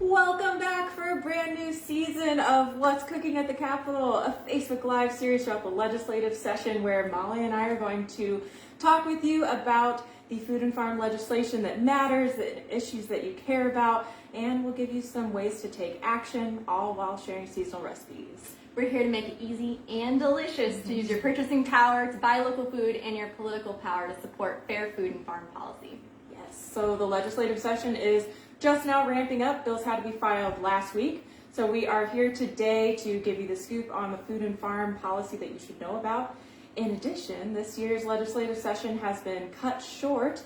Welcome back for a brand new season of What's Cooking at the Capitol, a Facebook Live series throughout the legislative session where Molly and I are going to talk with you about the food and farm legislation that matters, the issues that you care about, and we'll give you some ways to take action, all while sharing seasonal recipes. We're here to make it easy and delicious to use your purchasing power to buy local food and your political power to support fair food and farm policy. Yes, so the legislative session is just now ramping up. Bills had to be filed last week. So we are here today to give you the scoop on the food and farm policy that you should know about. In addition, this year's legislative session has been cut short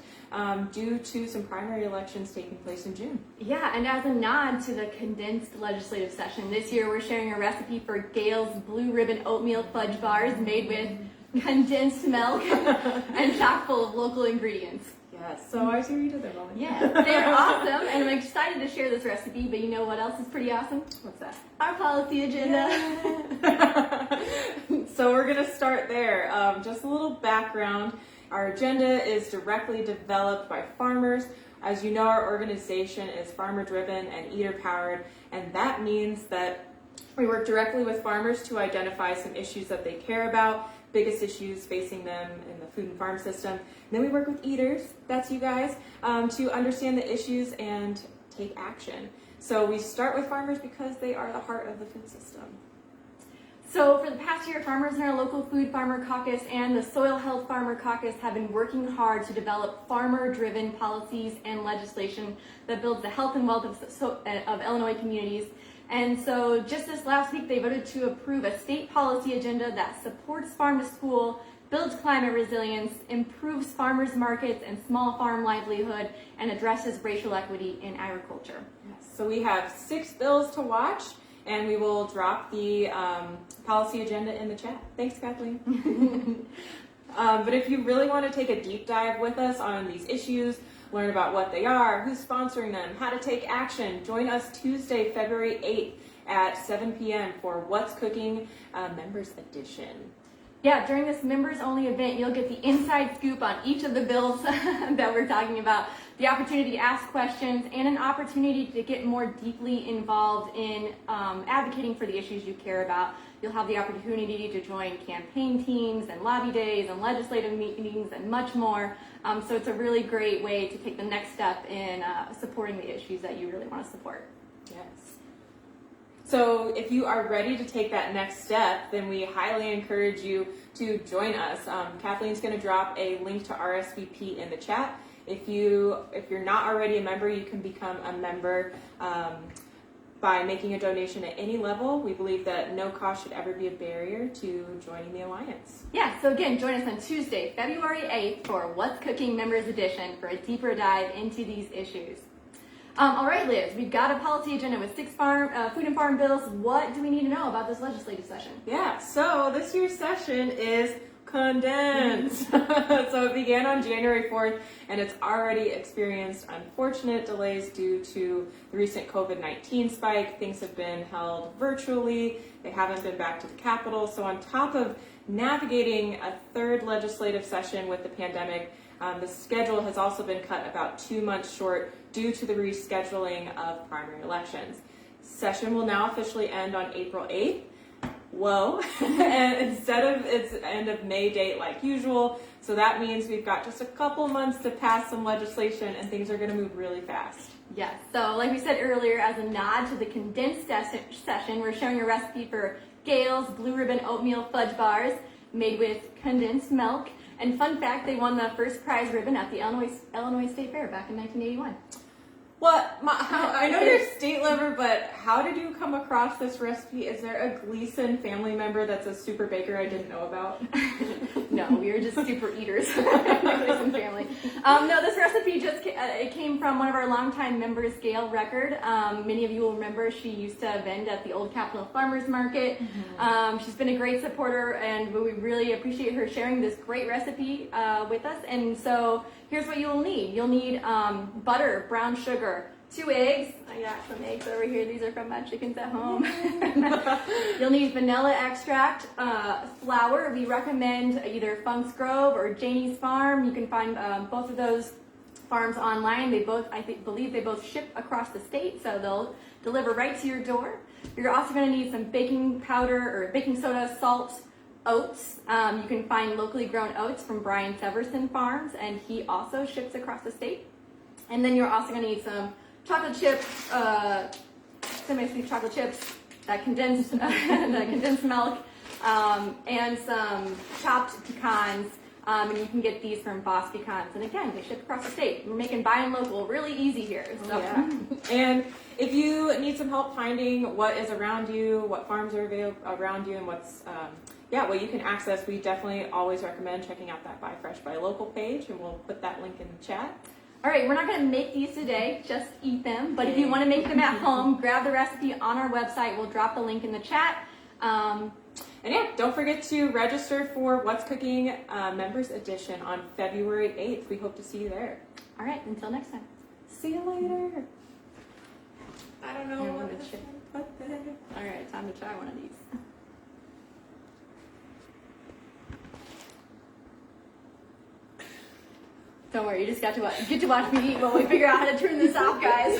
due to some primary elections taking place in June. Yeah, and as a nod to the condensed legislative session, this year we're sharing a recipe for Gail's Blue Ribbon Oatmeal Fudge Bars made with condensed milk and chock full of local ingredients. Yes, so I see what you did there, Molly. Yeah, they're awesome, and I'm excited to share this recipe, but you know what else is pretty awesome? What's that? Our policy agenda. So we're going to start there. Just a little background. Our agenda is directly developed by farmers. As you know, our organization is farmer-driven and eater-powered, and that means that we work directly with farmers to identify some issues that they care about, biggest issues facing them in the food and farm system. And then we work with eaters, that's you guys, to understand the issues and take action. So we start with farmers because they are the heart of the food system. So for the past year, farmers in our local Food Farmer Caucus and the Soil Health Farmer Caucus have been working hard to develop farmer-driven policies and legislation that builds the health and wealth of Illinois communities. And so just this last week, they voted to approve a state policy agenda that supports farm to school, builds climate resilience, improves farmers markets and small farm livelihood, and addresses racial equity in agriculture. Yes. So we have 6 bills to watch, and we will drop the policy agenda in the chat. Thanks, Kathleen. But if you really want to take a deep dive with us on these issues, learn about what they are, who's sponsoring them, how to take action, join us Tuesday, February 8th at 7 p.m. for What's Cooking Members Edition. Yeah, during this members-only event, you'll get the inside scoop on each of the bills that we're talking about, the opportunity to ask questions, and an opportunity to get more deeply involved in advocating for the issues you care about. You'll have the opportunity to join campaign teams and lobby days and legislative meetings and much more. So it's a really great way to take the next step in supporting the issues that you really want to support. Yes. So if you are ready to take that next step, then we highly encourage you to join us. Kathleen's going to drop a link to RSVP in the chat. If you're not already a member, you can become a member by making a donation at any level. We believe that no cost should ever be a barrier to joining the Alliance. Yeah, so again, join us on Tuesday, February 8th for What's Cooking Members Edition for a deeper dive into these issues. All right, Liz, we've got a policy agenda with 6 food and farm bills. What do we need to know about this legislative session? Yeah, so this year's session is condensed. So it began on January 4th, and it's already experienced unfortunate delays due to the recent COVID-19 spike. Things have been held virtually. They haven't been back to the Capitol. So on top of navigating a 3rd legislative session with the pandemic, the schedule has also been cut about 2 months short due to the rescheduling of primary elections. Session will now officially end on April 8th. Whoa. And instead of its end of May date like usual. So that means we've got just a couple months to pass some legislation and things are going to move really fast. Yes, so like we said earlier, as a nod to the condensed session, we're showing a recipe for Gail's Blue Ribbon Oatmeal Fudge Bars made with condensed milk. And fun fact, they won the first prize ribbon at the Illinois State Fair back in 1981. What? I know you're a state lover, but how did you come across this recipe? Is there a Gleason family member that's a super baker I didn't know about? No, we are just super eaters in the Gleason family. No, this recipe it came from one of our longtime members, Gail Record. Many of you will remember she used to vend at the Old Capitol Farmers Market. Mm-hmm. She's been a great supporter, and we really appreciate her sharing this great recipe with us. And so here's what you will need. You'll need butter, brown sugar, 2 eggs. I got some eggs over here. These are from my chickens at home. You'll need vanilla extract, flour. We recommend either Funk's Grove or Janie's Farm. You can find both of those farms online. They both, believe they both ship across the state, so they'll deliver right to your door. You're also going to need some baking powder or baking soda, salt, oats. You can find locally grown oats from Brian Severson Farms, and he also ships across the state. And then you're also going to need some chocolate chips, semi-sweet chocolate chips, that condensed, the condensed milk, and some chopped pecans. And you can get these from Boss Pecans. And again, they ship across the state. We're making buying local really easy here. So. Yeah. And if you need some help finding what is around you, what farms are available around you, and what's what you can access, we definitely always recommend checking out that Buy Fresh Buy Local page, and we'll put that link in the chat. All right, we're not going to make these today, just eat them. But if you want to make them at home, grab the recipe on our website. We'll drop the link in the chat. And yeah, don't forget to register for What's Cooking Members Edition on February 8th. We hope to see you there. All right, until next time. See you later. I don't know what what to to put there. All right, time to try one of these. Don't worry, you just get to watch me eat while we figure out how to turn this off, guys.